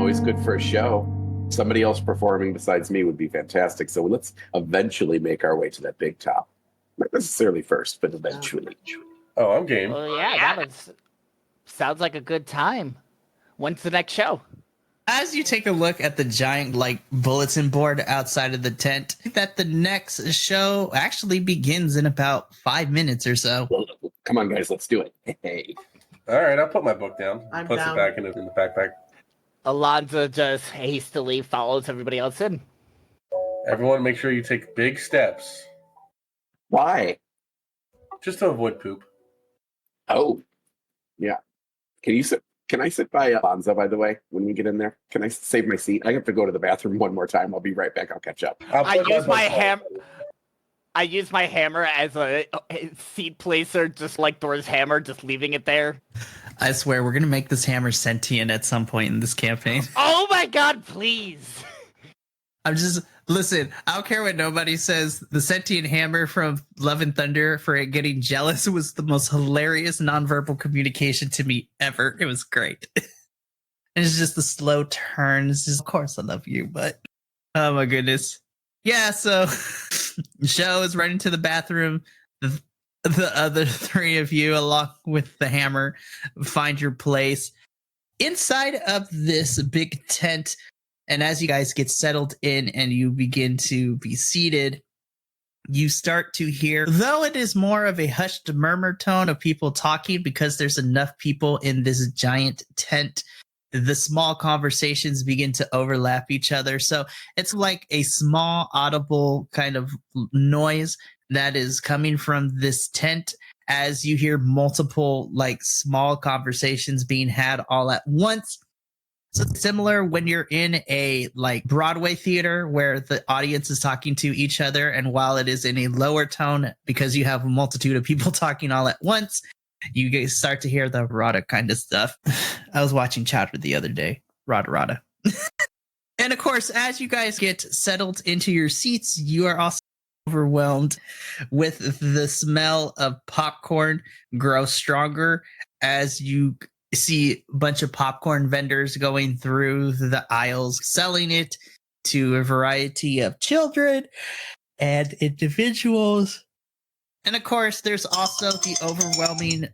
always good for a show. Somebody else performing besides me would be fantastic. So let's eventually make our way to that big top. Not necessarily first, but eventually. Oh, I'm game. Well, yeah, sounds like a good time. When's the next show? As you take a look at the giant bulletin board outside of the tent, that the next show actually begins in about 5 minutes or so. Well, come on, guys, let's do it. Hey. All right, I'll put my book down. I'm Puts down. it back in the backpack. Alonza just hastily follows everybody else in. Everyone, make sure you take big steps. Why? Just to avoid poop. Oh, yeah. Can I sit by Alonza, by the way, when we get in there? Can I save my seat? I have to go to the bathroom one more time. I'll be right back. I'll catch up. I use my hammer as a seat placer, just like Thor's hammer, just leaving it there. I swear, we're going to make this hammer sentient at some point in this campaign. Oh my god, please! Listen, I don't care what nobody says. The sentient hammer from Love and Thunder for it getting jealous was the most hilarious nonverbal communication to me ever. It was great. And it's just the slow turns. Just, of course I love you, but oh my goodness. Yeah, so Show is running to the bathroom. The other three of you, along with the hammer, find your place inside of this big tent. And as you guys get settled in and you begin to be seated, you start to hear, though it is more of a hushed murmur tone of people talking because there's enough people in this giant tent, the small conversations begin to overlap each other. So it's like a small audible kind of noise that is coming from this tent as you hear multiple small conversations being had all at once. So similar when you're in a Broadway theater where the audience is talking to each other, and while it is in a lower tone because you have a multitude of people talking all at once, you guys start to hear the rada kind of stuff. I was watching Chowder the other day. Rada. And of course, as you guys get settled into your seats, you are also overwhelmed with the smell of popcorn grow stronger as you see a bunch of popcorn vendors going through the aisles, selling it to a variety of children and individuals. And of course, there's also the overwhelming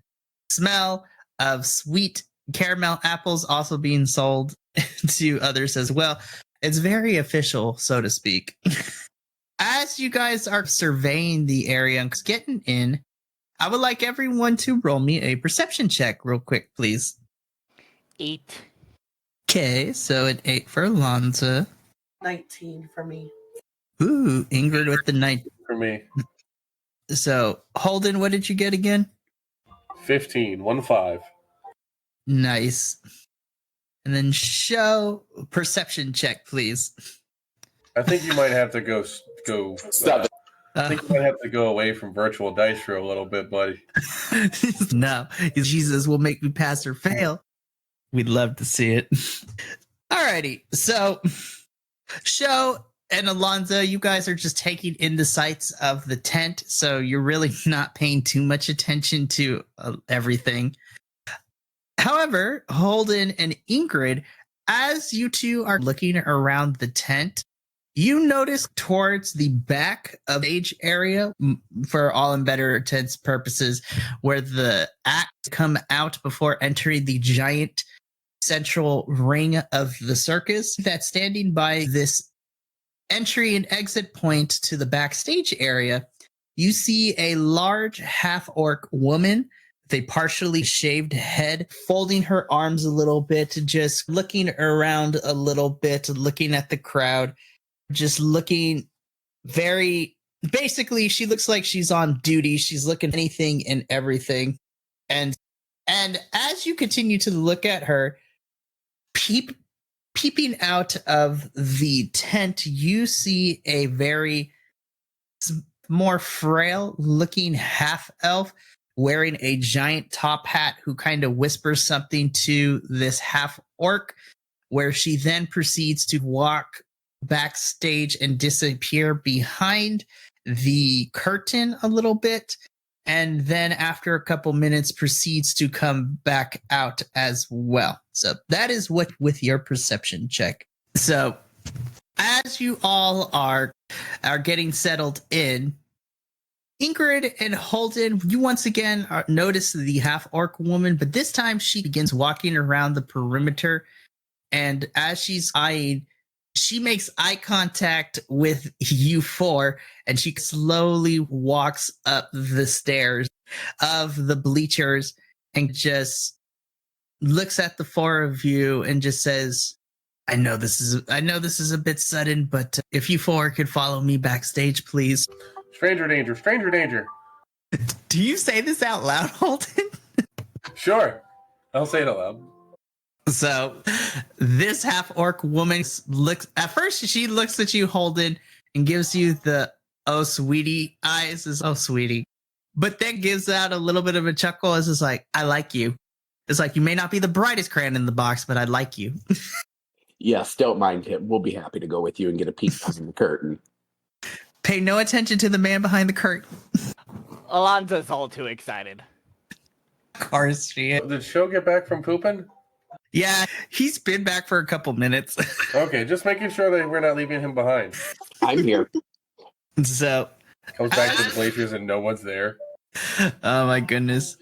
smell of sweet caramel apples also being sold to others as well. It's very official, so to speak. As you guys are surveying the area and getting in, I would like everyone to roll me a perception check real quick, please. 8. Okay, so an 8 for Alonza. 19 for me. Ooh, Ingrid with the 9. For me. So, Holdon, what did you get again? 15. 5. Nice. And then Show, perception check, please. I think you might have to go. Stop it. I think you might have to go away from virtual dice for a little bit, buddy. No, Jesus will make me pass or fail. We'd love to see it. Alrighty, so Show and Alonza, you guys are just taking in the sights of the tent, so you're really not paying too much attention to everything. However, Holdon and Ingrid, as you two are looking around the tent, you notice towards the back of the stage area, for all and better intents purposes, where the acts come out before entering the giant central ring of the circus, that's standing by this entry and exit point to the backstage area, you see a large half-orc woman with a partially shaved head, folding her arms a little bit, just looking around a little bit, looking at the crowd, just looking very, basically, she looks like she's on duty. She's looking at anything and everything. And as you continue to look at her, peeping out of the tent, you see a very more frail looking half elf wearing a giant top hat who kind of whispers something to this half orc, where she then proceeds to walk backstage and disappear behind the curtain a little bit. and then after a couple minutes proceeds to come back out as well. So that is what with your perception check. So as you all are getting settled in, Ingrid and Holdon, you once again notice the half-orc woman, but this time she begins walking around the perimeter, and as she's eyeing, she makes eye contact with you four, and she slowly walks up the stairs of the bleachers and just looks at the four of you and just says, I know this is a bit sudden, but if you four could follow me backstage, please. Stranger danger, stranger danger. Do you say this out loud, Holdon? Sure. I'll say it aloud. So this half-orc woman looks at you, Holdon, and gives you the "oh sweetie" eyes, is "oh sweetie," but then gives out a little bit of a chuckle as it's like, I like you. It's like, you may not be the brightest crayon in the box, but I like you. Yes, don't mind him. We'll be happy to go with you and get a peek behind the curtain. Pay no attention to the man behind the curtain. Alonza's all too excited. Of course she is. Did Show get back from pooping? Yeah, he's been back for a couple minutes. Okay, just making sure that we're not leaving him behind. I'm here. So, Comes back to the glaciers and no one's there. oh my goodness.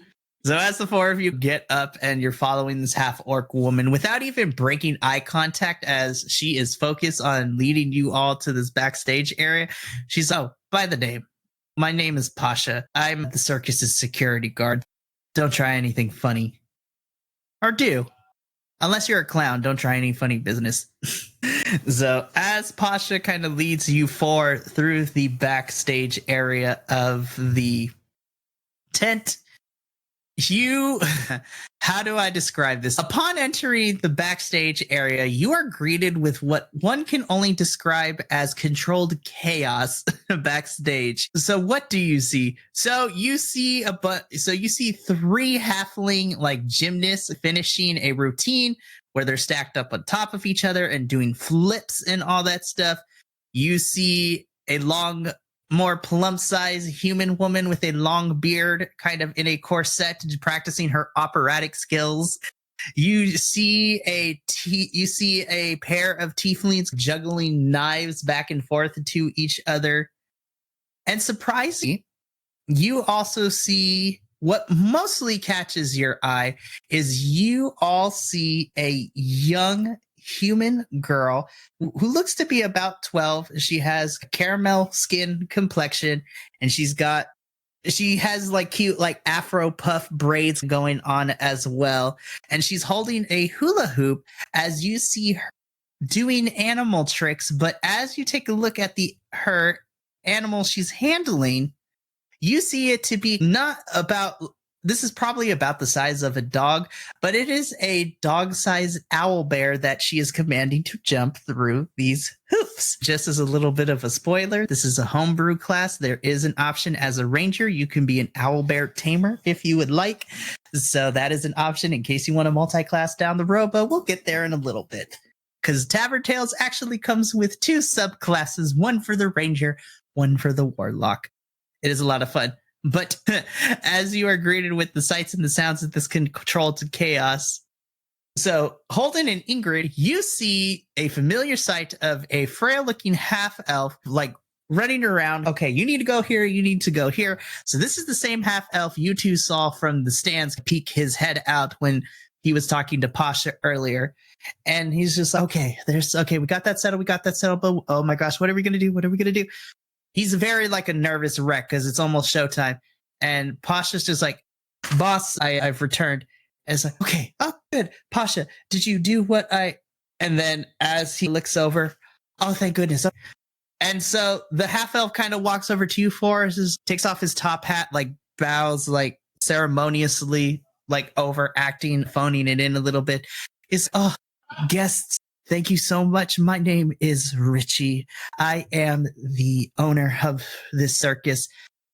So as the four of you get up and you're following this half-orc woman without even breaking eye contact, as she is focused on leading you all to this backstage area, she's, oh, by the name, my name is Pasha. I'm the circus's security guard. Don't try anything funny. Or do. Unless you're a clown, don't try any funny business. So as Pasha kind of leads you four through the backstage area of the tent, how do I describe this? Upon entering the backstage area, you are greeted with what one can only describe as controlled chaos backstage. So what do you see? So you see three halfling like gymnasts finishing a routine where they're stacked up on top of each other and doing flips and all that stuff. You see a more plump-sized human woman with a long beard, kind of in a corset, practicing her operatic skills. You see a pair of tieflings juggling knives back and forth to each other. And surprisingly, you also see what mostly catches your eye is you all see a young human girl who looks to be about 12. She has caramel skin complexion, and she has like cute like afro puff braids going on as well, and she's holding a hula hoop as you see her doing animal tricks. But as you take a look at her animal she's handling, you see it to be this is probably about the size of a dog, but it is a dog-sized owl bear that she is commanding to jump through these hoofs. Just as a little bit of a spoiler, this is a homebrew class. There is an option as a ranger. You can be an owl bear tamer if you would like. So that is an option in case you want a multi-class down the road, but we'll get there in a little bit. Because Tavern Tales actually comes with 2 subclasses, one for the ranger, one for the warlock. It is a lot of fun. But as you are greeted with the sights and the sounds of this controlled chaos, so Holdon and Ingrid, you see a familiar sight of a frail-looking half-elf, like running around. Okay, you need to go here, you need to go here. So this is the same half-elf you two saw from the stands peek his head out when he was talking to Pasha earlier. And he's just, we got that settled, but oh my gosh, what are we going to do? He's very like a nervous wreck because it's almost showtime. And Pasha's just like, boss, I've returned. And it's like, okay, oh, good. Pasha, did you do what And then as he looks over, oh, thank goodness. And so the half-elf kind of walks over to you four, takes off his top hat, like bows like ceremoniously, like overacting, phoning it in a little bit. Guests, thank you so much. My name is Richie. I am the owner of this circus.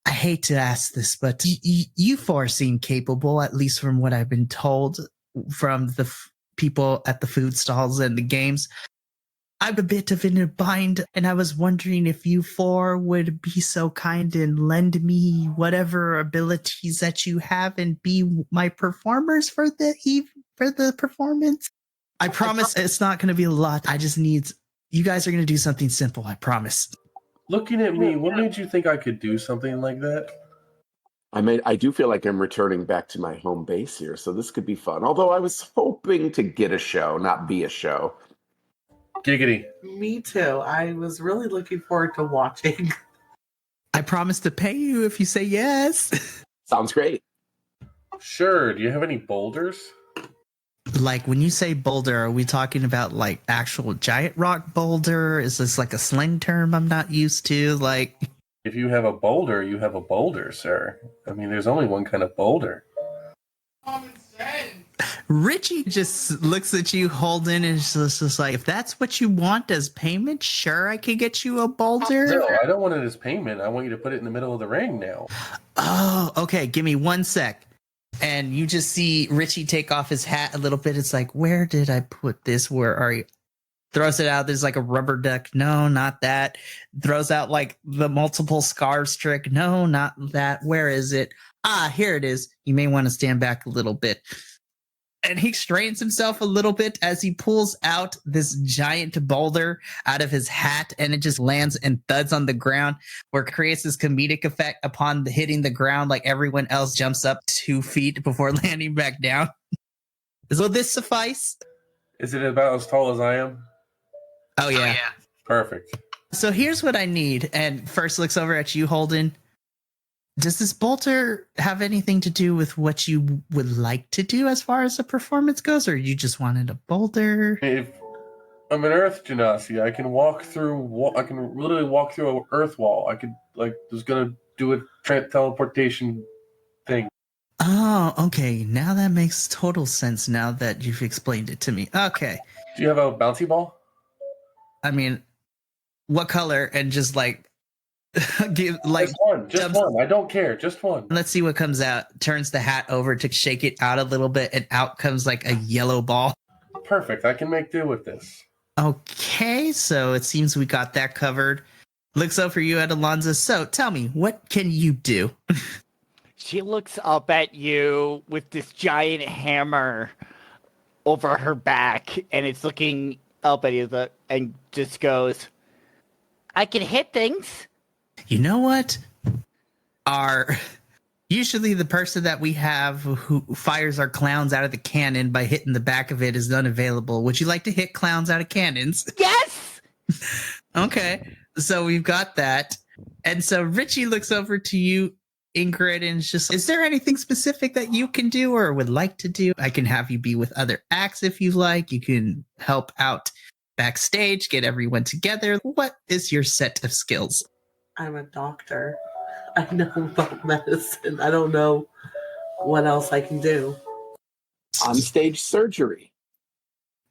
I hate to ask this, but you four seem capable, at least from what I've been told from the people at the food stalls and the games. I'm a bit of in a bind, and I was wondering if you four would be so kind and lend me whatever abilities that you have and be my performers for the performance. I promise it's not going to be a lot. I just need you guys are going to do something simple. I promise. Looking at me, what made you think I could do something like that? I do feel like I'm returning back to my home base here, so this could be fun. Although I was hoping to get a show, not be a show. Giggity. Me too. I was really looking forward to watching. I promise to pay you if you say yes. Sounds great. Sure. Do you have any boulders? Like when you say boulder, are we talking about like actual giant rock boulder? Is this like a slang term I'm not used to? Like, If you have a boulder, you have a boulder, sir. I mean, there's only one kind of boulder. Richie just looks at you, Holdon, and is just like, if that's what you want as payment, sure, I could get you a boulder. No, I don't want it as payment. I want you to put it in the middle of the ring now. Oh, okay. Give me 1 sec. And you just see Richie take off his hat a little bit. It's like, where did I put this? Where are you? Throws it out. There's like a rubber duck. No, not that. Throws out like the multiple scarves trick. No, not that. Where is it? Ah, here it is. You may want to stand back a little bit. And he strains himself a little bit as he pulls out this giant boulder out of his hat, and it just lands and thuds on the ground, where it creates this comedic effect upon hitting the ground, like everyone else jumps up 2 feet before landing back down. Will this suffice? Is it about as tall as I am? Oh, yeah. Perfect. So here's what I need. And first looks over at you, Holdon. Does this boulder have anything to do with what you would like to do as far as the performance goes, or you just wanted a boulder? If I'm an earth genasi, I can walk through. I can literally walk through an earth wall. I could was gonna do a teleportation thing. Oh, okay. Now that makes total sense now that you've explained it to me. Okay. Do you have a bouncy ball? I mean, what color? And just like give like Just one. Just one. I don't care. Just one. let's see what comes out. Turns the hat over to shake it out a little bit, and out comes like a yellow ball. Perfect. I can make do with this. Okay, so it seems we got that covered. Looks over you at Alonza. So tell me, what can you do? She looks up at you with this giant hammer over her back, and it's looking up at you and just goes, I can hit things. You know what? Usually the person that we have who fires our clowns out of the cannon by hitting the back of it is unavailable. Would you like to hit clowns out of cannons? Yes! Okay, so we've got that. And so Richie looks over to you, Ingrid, and is just, is there anything specific that you can do or would like to do? I can have you be with other acts if you like. You can help out backstage, get everyone together. What is your set of skills? I'm a doctor. I know about medicine. I don't know what else I can do. On stage surgery.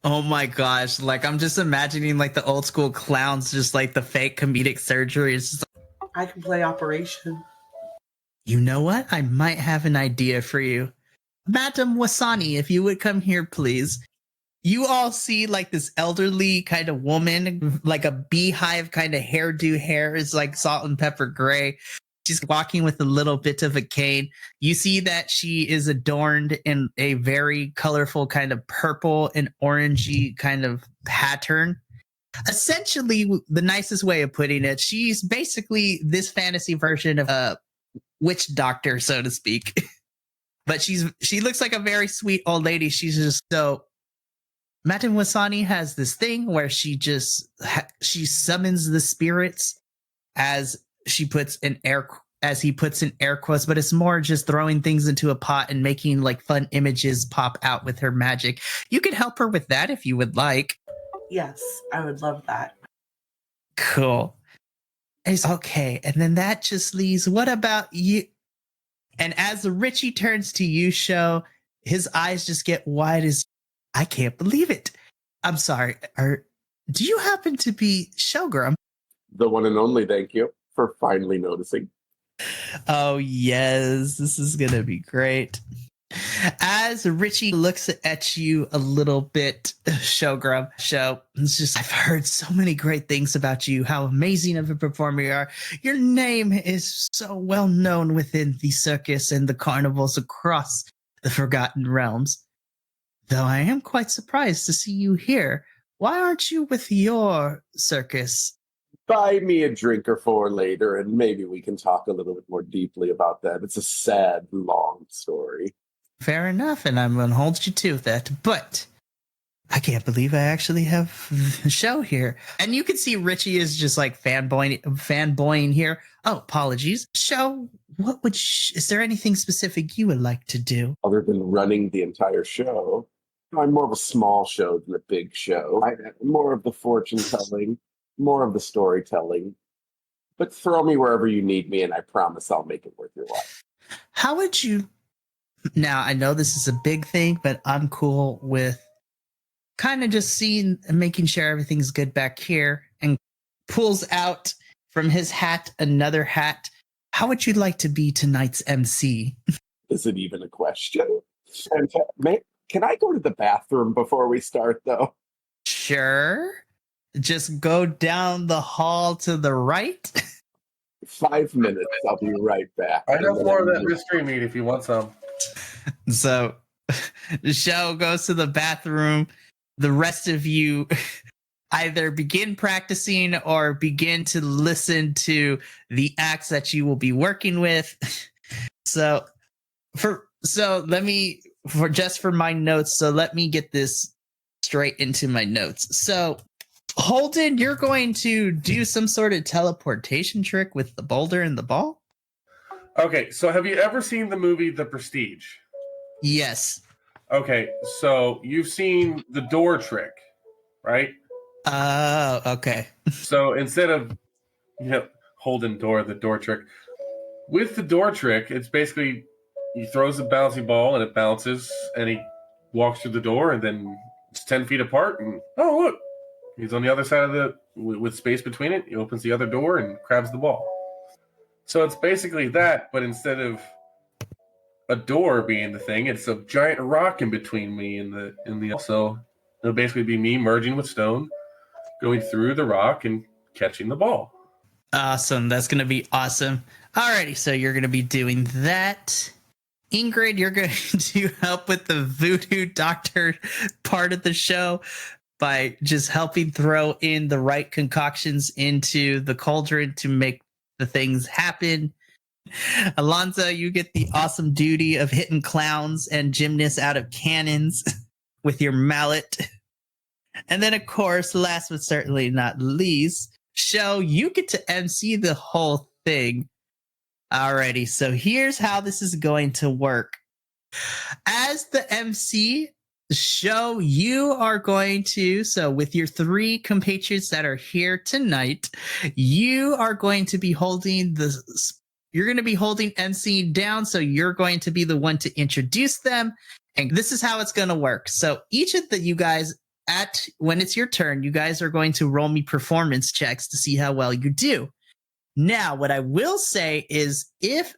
Oh my gosh, like I'm just imagining like the old school clowns, just like the fake comedic surgery. It's just, I can play operation. you know what? I might have an idea for you. Madam Wasani, if you would come here, please. You all see like this elderly kind of woman, like a beehive kind of hairdo. Hair is like salt and pepper gray. She's walking with a little bit of a cane. You see that she is adorned in a very colorful kind of purple and orangey kind of pattern. Essentially, the nicest way of putting it, she's basically this fantasy version of a witch doctor, so to speak. But she looks like a very sweet old lady. She's just so... Madame Wasani has this thing where she summons the spirits as he puts in air quotes, but it's more just throwing things into a pot and making like fun images pop out with her magic. You could help her with that if you would like. Yes, I would love that. Cool. It's okay. And then that just leaves, what about you? And as Richie turns to you, Sho, his eyes just get wide as, I can't believe it. I'm sorry. Do you happen to be Xogrim? The one and only, thank you for finally noticing. Oh, yes. This is going to be great. As Richie looks at you a little bit, Shogrim, it's just, I've heard so many great things about you, how amazing of a performer you are. Your name is so well known within the circus and the carnivals across the Forgotten Realms. Though I am quite surprised to see you here. Why aren't you with your circus? Buy me a drink or four later, and maybe we can talk a little bit more deeply about that. It's a sad, long story. Fair enough, and I'm going to hold you to that. But I can't believe I actually have a show here. And you can see Richie is just like fanboying here. Oh, apologies. Show, is there anything specific you would like to do? Other than running the entire show, I'm more of a small show than a big show. More of the fortune telling, more of the storytelling. But throw me wherever you need me, and I promise I'll make it worth your while. How would you... Now, I know this is a big thing, but I'm cool with kind of just seeing and making sure everything's good back here, and pulls out from his hat another hat. How would you like to be tonight's MC? Is it even a question? And can I go to the bathroom before we start, though? Sure. Just go down the hall to the right. 5 minutes. I'll be right back. I got more of that mystery meat if you want some. So the show goes to the bathroom. The rest of you either begin practicing or begin to listen to the acts that you will be working with. So for my notes, so let me get this straight into my notes. So Holdon, you're going to do some sort of teleportation trick with the boulder and the ball? Okay, so have you ever seen the movie The Prestige? Yes. Okay, so you've seen the door trick, right? Oh, okay. So instead of, holding the door trick, with the door trick, it's basically he throws a bouncy ball and it bounces and he walks through the door and then it's 10 feet apart and, oh, look, he's on the other side of with space between it. He opens the other door and grabs the ball. So it's basically that, but instead of a door being the thing, it's a giant rock in between me and the so it'll basically be me merging with stone, going through the rock and catching the ball. Awesome. That's going to be awesome. Alrighty, so you're going to be doing that. Ingrid, you're going to help with the voodoo doctor part of the show by just helping throw in the right concoctions into the cauldron to make the things happen. Alonza, you get the awesome duty of hitting clowns and gymnasts out of cannons with your mallet. And then, of course, last but certainly not least, Show, you get to MC the whole thing. Alrighty, so here's how this is going to work. As the MC, Show, you are going to, so with your 3 compatriots that are here tonight, you are going to be holding MC down, so you're going to be the one to introduce them. And this is how it's going to work. So each of you guys, when it's your turn, you guys are going to roll me performance checks to see how well you do. Now, what I will say is if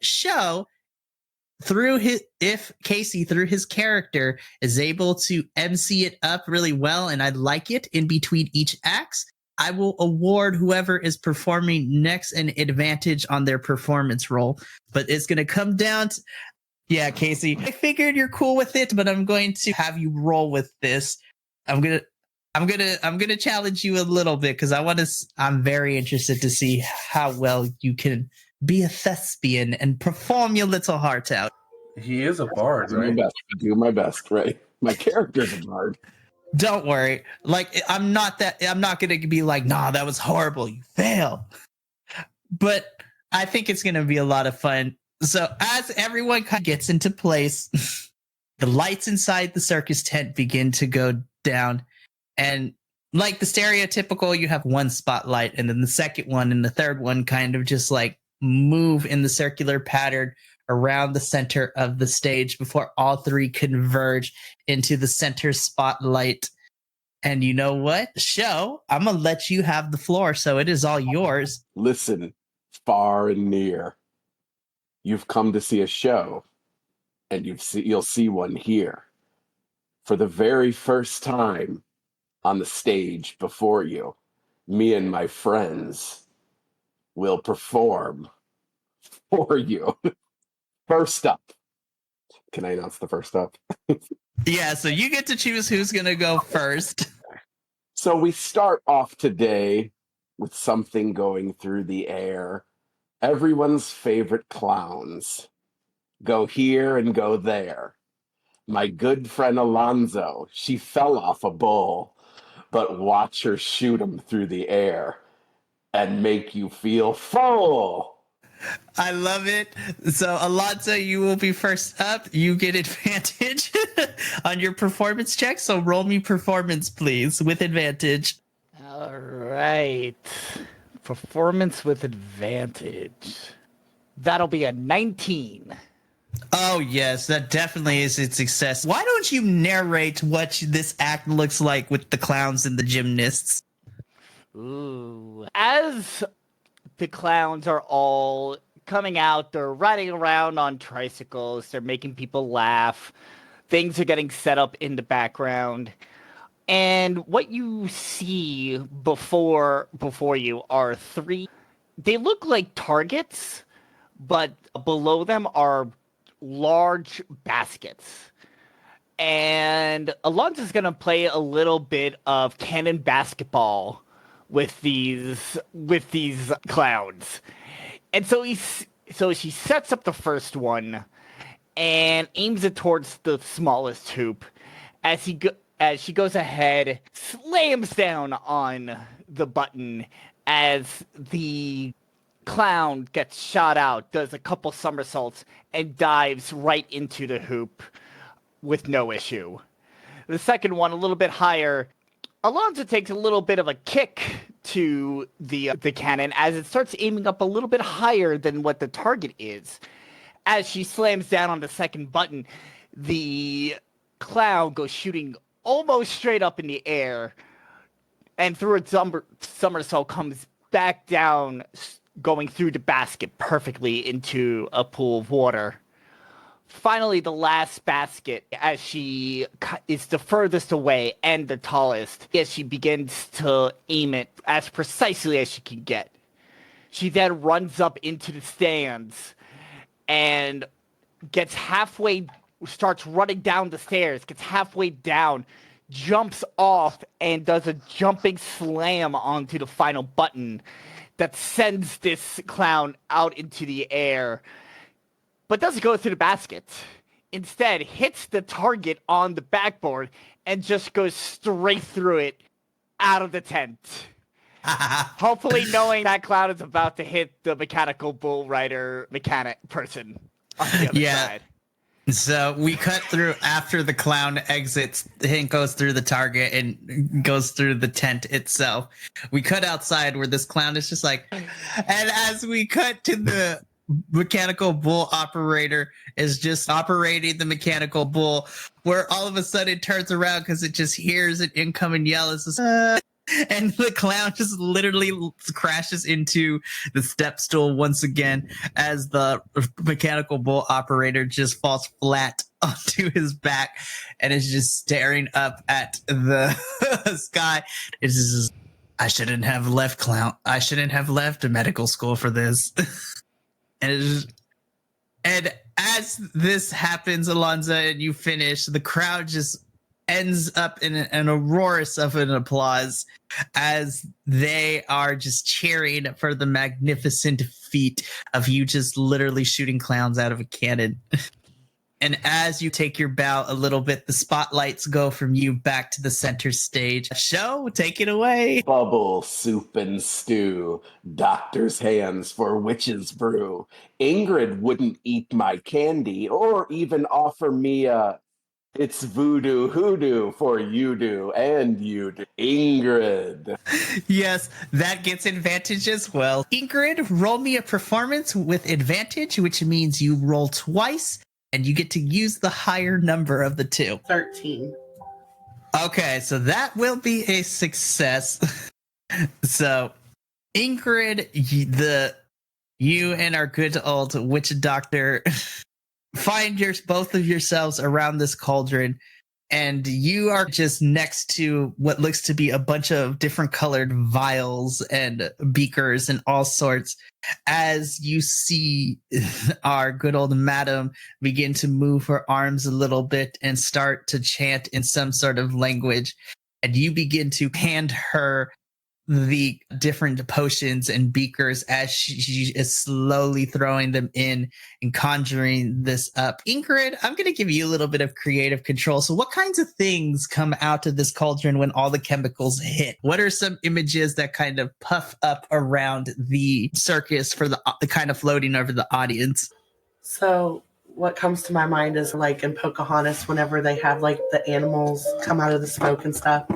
Casey, through his character, is able to MC it up really well, and I like it in between each act, I will award whoever is performing next an advantage on their performance roll. But it's going to come down to, yeah, Casey, I figured you're cool with it, but I'm going to have you roll with this. I'm gonna challenge you a little bit because I'm very interested to see how well you can be a thespian and perform your little heart out. He is a bard, right? Do my best, right? My character's a bard. Don't worry. Like, I'm not gonna be like, nah, that was horrible. You fail. But I think it's gonna be a lot of fun. So as everyone kind of gets into place, the lights inside the circus tent begin to go down. And like the stereotypical, you have one spotlight and then the second one and the third one kind of just like move in the circular pattern around the center of the stage before all 3 converge into the center spotlight. And you know what? Show, I'm going to let you have the floor, so it is all yours. Listen, far and near. You've come to see a show. and you'll see one here. For the very first time on the stage before you, me and my friends will perform for you. First up. Can I announce the first up? Yeah, so you get to choose who's going to go first. So we start off today with something going through the air. Everyone's favorite clowns go here and go there. My good friend Alonza, she fell off a bull, but watch her shoot him through the air and make you feel full. I love it. So, Alonza, you will be first up. You get advantage on your performance check. So, roll me performance, please, with advantage. All right. Performance with advantage. That'll be a 19. Oh, yes, that definitely is a success. Why don't you narrate what this act looks like with the clowns and the gymnasts? Ooh. As the clowns are all coming out, they're riding around on tricycles, they're making people laugh, things are getting set up in the background. And what you see before you are three, they look like targets, but below them are large baskets. And Alonza's gonna play a little bit of cannon basketball with these clowns. And so she sets up the first one and aims it towards the smallest hoop. As she goes ahead, slams down on the button as the clown gets shot out, does a couple somersaults, and dives right into the hoop with no issue. The second one, a little bit higher, Alonza takes a little bit of a kick to the cannon as it starts aiming up a little bit higher than what the target is. As she slams down on the second button, the clown goes shooting almost straight up in the air, and through a somersault comes back down, going through the basket perfectly into a pool of water. Finally, the last basket, as she is the furthest away and the tallest, as she begins to aim it as precisely as she can get. She then runs up into the stands and gets halfway, starts running down the stairs, gets halfway down, jumps off, and does a jumping slam onto the final button that sends this clown out into the air, but doesn't go through the basket. Instead, hits the target on the backboard and just goes straight through it out of the tent. Hopefully knowing that clown is about to hit the mechanical bull rider mechanic person on the other side. So we cut through after the clown exits and goes through the target and goes through the tent itself. We cut outside where this clown is just like, and as we cut to the mechanical bull operator is just operating the mechanical bull, where all of a sudden it turns around because it just hears an incoming yell. It's just, and the clown just literally crashes into the step stool once again as the mechanical bull operator just falls flat onto his back and is just staring up at the sky. It's just, I shouldn't have left clown. I shouldn't have left a medical school for this. And as this happens, Alonza, and you finish, the crowd just ends up in an uproarious of an applause as they are just cheering for the magnificent feat of you just literally shooting clowns out of a cannon. And as you take your bow a little bit, the spotlights go from you back to the center stage. Show, take it away. Bubble, soup, and stew. Doctor's hands for witch's brew. Ingrid wouldn't eat my candy or even offer me a it's voodoo hoodoo for you do and you do. Ingrid. Yes, that gets advantage as well. Ingrid, roll me a performance with advantage, which means you roll twice. And you get to use the higher number of the two. 13. Okay, so that will be a success. So, Ingrid, you and our good old witch doctor find both of yourselves around this cauldron, and you are just next to what looks to be a bunch of different colored vials and beakers and all sorts, as you see our good old madam begin to move her arms a little bit and start to chant in some sort of language. And you begin to hand her the different potions and beakers as she is slowly throwing them in and conjuring this up. Ingrid, I'm going to give you a little bit of creative control. So what kinds of things come out of this cauldron when all the chemicals hit? What are some images that kind of puff up around the circus for the kind of floating over the audience? So what comes to my mind is like in Pocahontas, whenever they have like the animals come out of the smoke and stuff.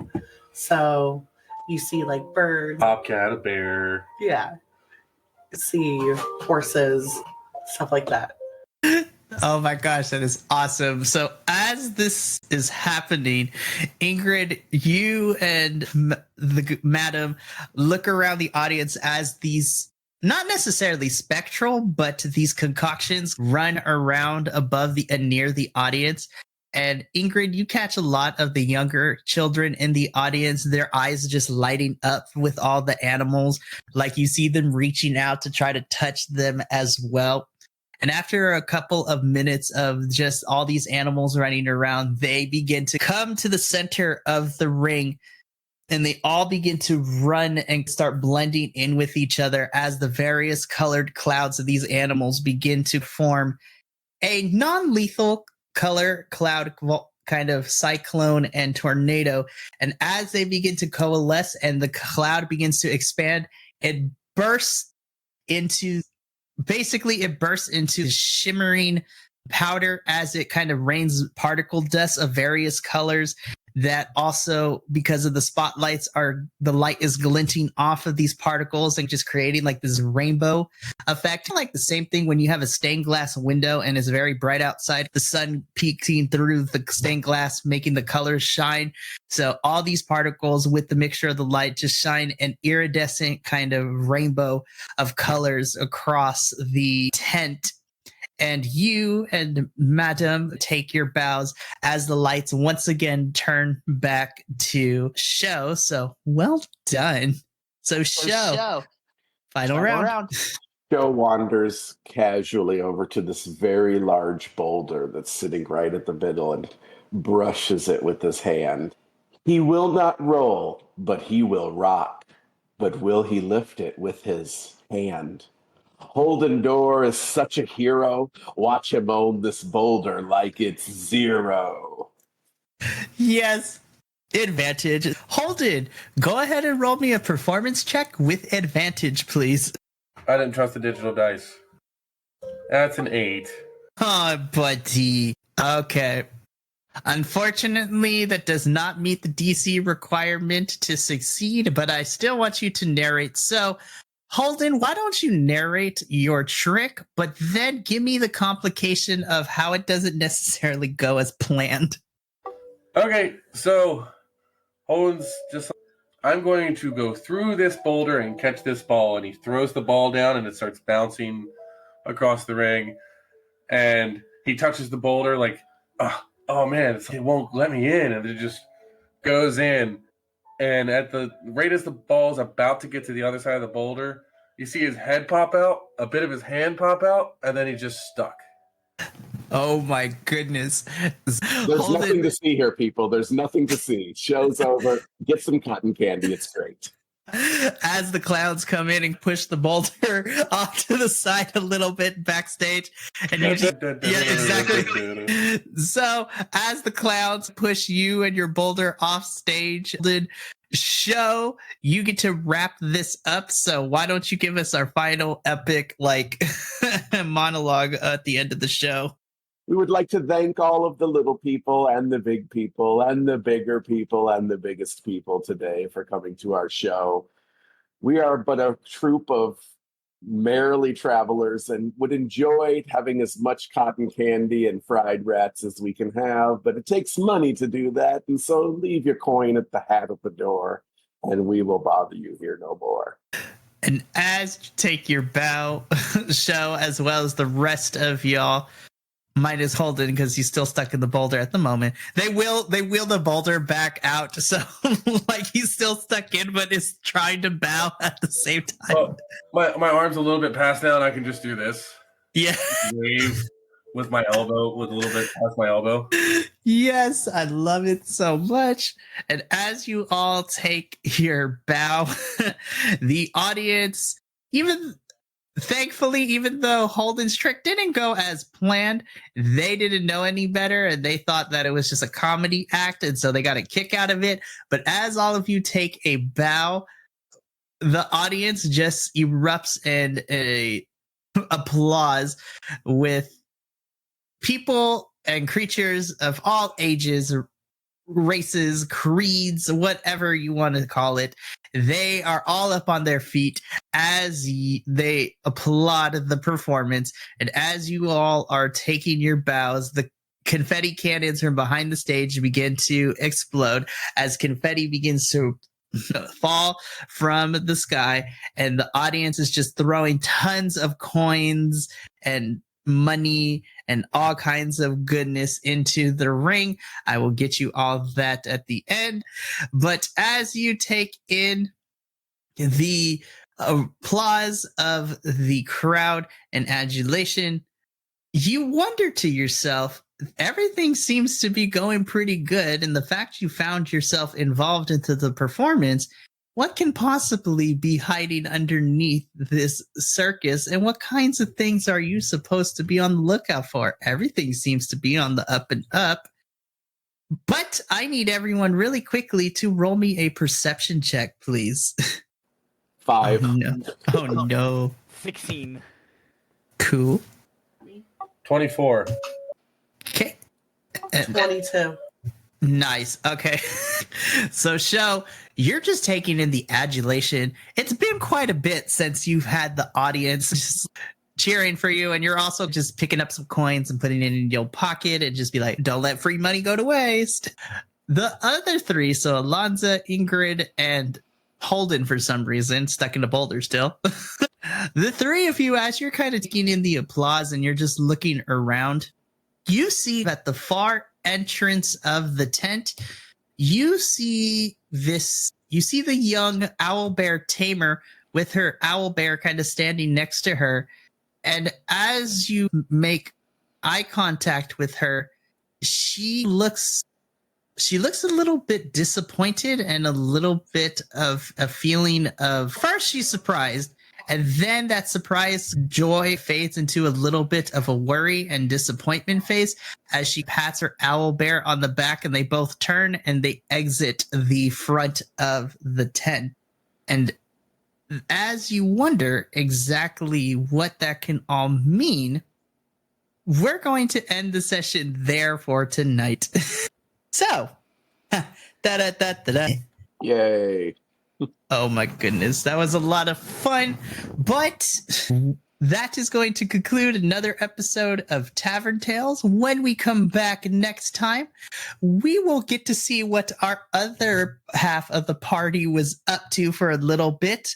So you see like birds. Bobcat, a bear. Yeah. See horses, stuff like that. Oh my gosh, that is awesome. So as this is happening, Ingrid, you and the madam look around the audience as these, not necessarily spectral, but these concoctions run around above the and near the audience. And Ingrid, you catch a lot of the younger children in the audience, their eyes just lighting up with all the animals. Like you see them reaching out to try to touch them as well. And after a couple of minutes of just all these animals running around, they begin to come to the center of the ring, and they all begin to run and start blending in with each other as the various colored clouds of these animals begin to form a non-lethal color cloud kind of cyclone and tornado. And as they begin to coalesce and the cloud begins to expand, it bursts into shimmering powder as it kind of rains particle dust of various colors that also, because of the spotlights, the light is glinting off of these particles and just creating like this rainbow effect. Like the same thing when you have a stained glass window and it's very bright outside, the sun peeking through the stained glass, making the colors shine. So all these particles with the mixture of the light just shine an iridescent kind of rainbow of colors across the tent. And you and Madam take your bows as the lights once again turn back to show. So well done. So show. Final round. Joe wanders casually over to this very large boulder that's sitting right at the middle and brushes it with his hand. He will not roll, but he will rock. But will he lift it with his hand? Holdon Dawwr is such a hero. Watch him own this boulder like it's zero. Yes. Advantage. Holdon, go ahead and roll me a performance check with advantage, please. I didn't trust the digital dice. That's an 8. Oh, buddy. Okay. Unfortunately, that does not meet the DC requirement to succeed, but I still want you to narrate. So, Holdon, why don't you narrate your trick, but then give me the complication of how it doesn't necessarily go as planned. Okay, so Holdon's just, I'm going to go through this boulder and catch this ball, and he throws the ball down and it starts bouncing across the ring, and he touches the boulder like, oh man, it won't let me in, and it just goes in. And at the rate as the ball's about to get to the other side of the boulder, you see his head pop out, a bit of his hand pop out, and then he just stuck. Oh my goodness. There's nothing to see here, people. There's nothing to see. Show's over. Get some cotton candy. It's great. As the clowns come in and push the boulder off to the side a little bit backstage, and you just yeah, exactly. So as the clowns push you and your boulder off stage, the show, you get to wrap this up. So why don't you give us our final epic monologue at the end of the show? We would like to thank all of the little people and the big people and the bigger people and the biggest people today for coming to our show. We are but a troupe of merrily travelers and would enjoy having as much cotton candy and fried rats as we can have, but it takes money to do that, and so leave your coin at the hat of the door, and we will bother you here no more. And as you take your bow, show, as well as the rest of y'all, minus Holdon because he's still stuck in the boulder at the moment. They wheel the boulder back out, so like he's still stuck in, but is trying to bow at the same time. Well, my arm's a little bit past now, and I can just do this. Yeah. Wave with my elbow, with a little bit past my elbow. Yes, I love it so much. And as you all take your bow, the audience, thankfully, even though Holden's trick didn't go as planned, they didn't know any better and they thought that it was just a comedy act, and so they got a kick out of it. But as all of you take a bow, the audience just erupts in a applause with people and creatures of all ages, races, creeds, whatever you want to call it. They are all up on their feet as they applaud the performance. And as you all are taking your bows, the confetti cannons from behind the stage begin to explode as confetti begins to fall from the sky, and the audience is just throwing tons of coins and money and all kinds of goodness into the ring. I will get you all that at the end. But as you take in the applause of the crowd and adulation, you wonder to yourself, everything seems to be going pretty good, and the fact you found yourself involved into the performance, what can possibly be hiding underneath this circus, and what kinds of things are you supposed to be on the lookout for? Everything seems to be on the up and up, but I need everyone really quickly to roll me a perception check, please. 5. Oh no. Oh no. 16. Cool. 24. Okay. 22. Nice. Okay. So, Sho, you're just taking in the adulation. It's been quite a bit since you've had the audience just cheering for you, and you're also just picking up some coins and putting it in your pocket and just be like, don't let free money go to waste. The other three, so Alonza, Ingrid, and Holdon, for some reason, stuck in the boulder still. The three of you, as you're kind of taking in the applause and you're just looking around, you see at the far entrance of the tent, you see the young owlbear tamer with her owlbear kind of standing next to her. And as you make eye contact with her, she looks a little bit disappointed and a little bit of a feeling of, first she's surprised, and then that surprise joy fades into a little bit of a worry and disappointment face as she pats her owlbear on the back, and they both turn and they exit the front of the tent. And as you wonder exactly what that can all mean, we're going to end the session there for tonight. So, da-da-da-da-da. Yay. Oh my goodness, that was a lot of fun. But that is going to conclude another episode of Tavern Tales. When we come back next time, we will get to see what our other half of the party was up to for a little bit.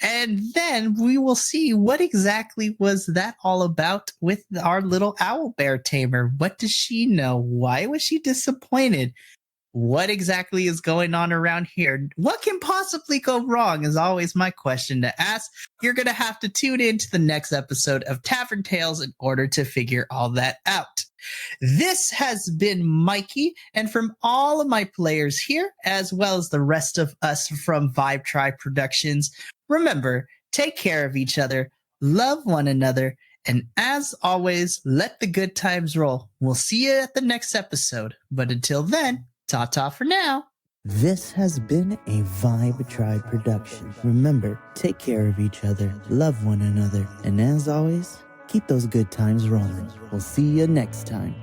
And then we will see what exactly was that all about with our little owlbear tamer. What does she know? Why was she disappointed? What exactly is going on around here? What can possibly go wrong is always my question to ask. You're going to have to tune in to the next episode of Tavern Tales in order to figure all that out. This has been Mikey, and from all of my players here, as well as the rest of us from Vibe Tribe Productions, remember, take care of each other, love one another, and as always, let the good times roll. We'll see you at the next episode, but until then, ta-ta for now. This has been a Vibe Tribe production. Remember, take care of each other, love one another, and as always, keep those good times rolling. We'll see you next time.